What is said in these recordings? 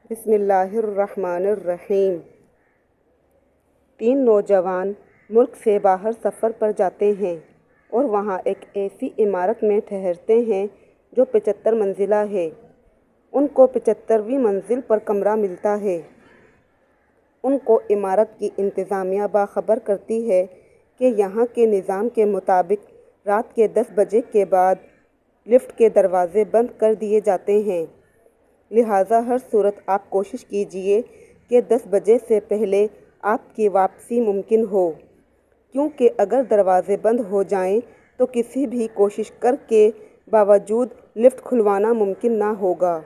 بسم اللہ الرحمن الرحیم۔ تین نوجوان ملک سے باہر سفر پر جاتے ہیں اور وہاں ایک ایسی عمارت میں ٹھہرتے ہیں جو 75 منزلہ ہے۔ ان کو 75ویں منزل پر کمرہ ملتا ہے۔ ان کو عمارت کی انتظامیہ باخبر کرتی ہے کہ یہاں کے نظام کے مطابق رات کے 10 بجے کے بعد لفٹ کے دروازے بند کر دیے جاتے ہیں، لہٰذا ہر صورت آپ کوشش کیجیے کہ 10 بجے سے پہلے آپ کی واپسی ممکن ہو، کیونکہ اگر دروازے بند ہو جائیں تو کسی بھی کوشش کے باوجود لفٹ کھلوانا ممکن نہ ہوگا۔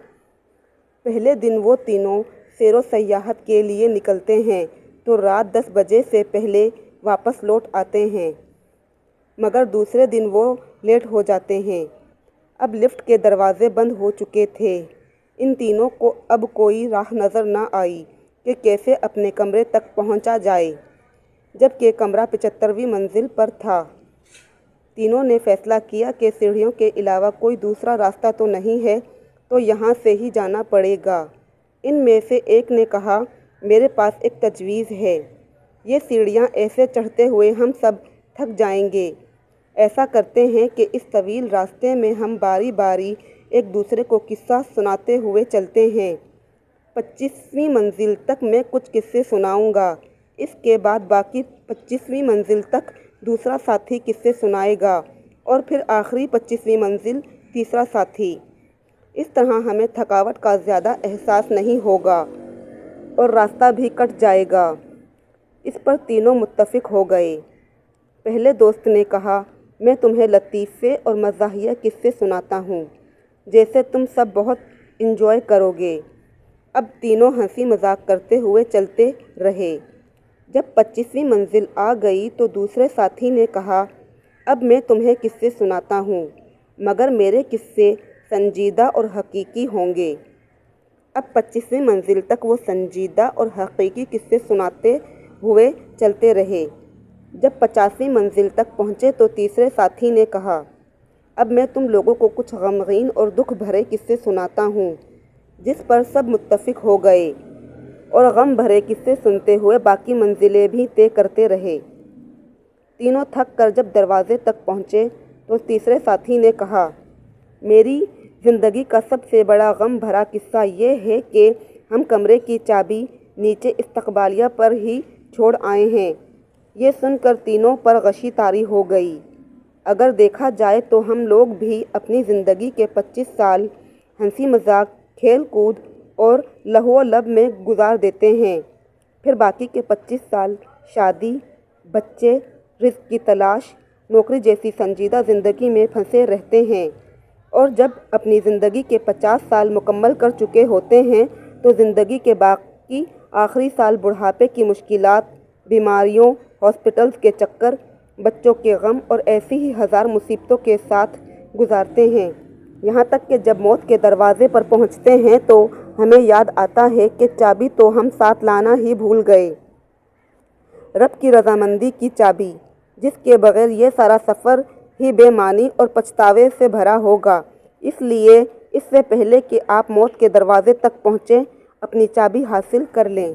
پہلے دن وہ تینوں سیر و سیاحت کے لیے نکلتے ہیں تو رات 10 بجے سے پہلے واپس لوٹ آتے ہیں، مگر دوسرے دن وہ لیٹ ہو جاتے ہیں۔ اب لفٹ کے دروازے بند ہو چکے تھے۔ ان تینوں کو اب کوئی راہ نظر نہ آئی کہ کیسے اپنے کمرے تک پہنچا جائے، جبکہ کمرہ 75ویں منزل پر تھا۔ تینوں نے فیصلہ کیا کہ سیڑھیوں کے علاوہ کوئی دوسرا راستہ تو نہیں ہے، تو یہاں سے ہی جانا پڑے گا۔ ان میں سے ایک نے کہا، میرے پاس ایک تجویز ہے، یہ سیڑھیاں ایسے چڑھتے ہوئے ہم سب تھک جائیں گے۔ ایسا کرتے ہیں کہ اس طویل راستے میں ہم باری باری ایک دوسرے کو قصہ سناتے ہوئے چلتے ہیں۔ 25ویں منزل تک میں کچھ قصے سناؤں گا، اس کے بعد باقی 25ویں منزل تک دوسرا ساتھی قصے سنائے گا اور پھر آخری 25ویں منزل تیسرا ساتھی۔ اس طرح ہمیں تھکاوٹ کا زیادہ احساس نہیں ہوگا اور راستہ بھی کٹ جائے گا۔ اس پر تینوں متفق ہو گئے۔ پہلے دوست نے کہا، میں تمہیں لطیفے اور مزاحیہ قصے سناتا ہوں، جیسے تم سب بہت انجوائے کرو گے۔ اب تینوں ہنسی مذاق کرتے ہوئے چلتے رہے۔ جب 25ویں منزل آ گئی تو دوسرے ساتھی نے کہا، اب میں تمہیں قصے سناتا ہوں، مگر میرے قصے سنجیدہ اور حقیقی ہوں گے۔ اب 25ویں منزل تک وہ سنجیدہ اور حقیقی قصے سناتے ہوئے چلتے رہے۔ جب 50ویں منزل تک پہنچے تو تیسرے ساتھی نے کہا، اب میں تم لوگوں کو کچھ غمگین اور دکھ بھرے قصے سناتا ہوں، جس پر سب متفق ہو گئے اور غم بھرے قصے سنتے ہوئے باقی منزلیں بھی طے کرتے رہے۔ تینوں تھک کر جب دروازے تک پہنچے تو تیسرے ساتھی نے کہا، میری زندگی کا سب سے بڑا غم بھرا قصہ یہ ہے کہ ہم کمرے کی چابی نیچے استقبالیہ پر ہی چھوڑ آئے ہیں۔ یہ سن کر تینوں پر غشی طاری ہو گئی۔ اگر دیکھا جائے تو ہم لوگ بھی اپنی زندگی کے 25 سال ہنسی مذاق، کھیل کود اور لہو و لعب میں گزار دیتے ہیں، پھر باقی کے 25 سال شادی، بچے، رزق کی تلاش، نوکری جیسی سنجیدہ زندگی میں پھنسے رہتے ہیں، اور جب اپنی زندگی کے 50 سال مکمل کر چکے ہوتے ہیں تو زندگی کے باقی آخری سال بڑھاپے کی مشکلات، بیماریوں، ہاسپٹلز کے چکر، بچوں کے غم اور ایسی ہی ہزار مصیبتوں کے ساتھ گزارتے ہیں، یہاں تک کہ جب موت کے دروازے پر پہنچتے ہیں تو ہمیں یاد آتا ہے کہ چابی تو ہم ساتھ لانا ہی بھول گئے۔ رب کی رضامندی کی چابی، جس کے بغیر یہ سارا سفر ہی بے معنی اور پچھتاوے سے بھرا ہوگا۔ اس لیے اس سے پہلے کہ آپ موت کے دروازے تک پہنچیں، اپنی چابی حاصل کر لیں۔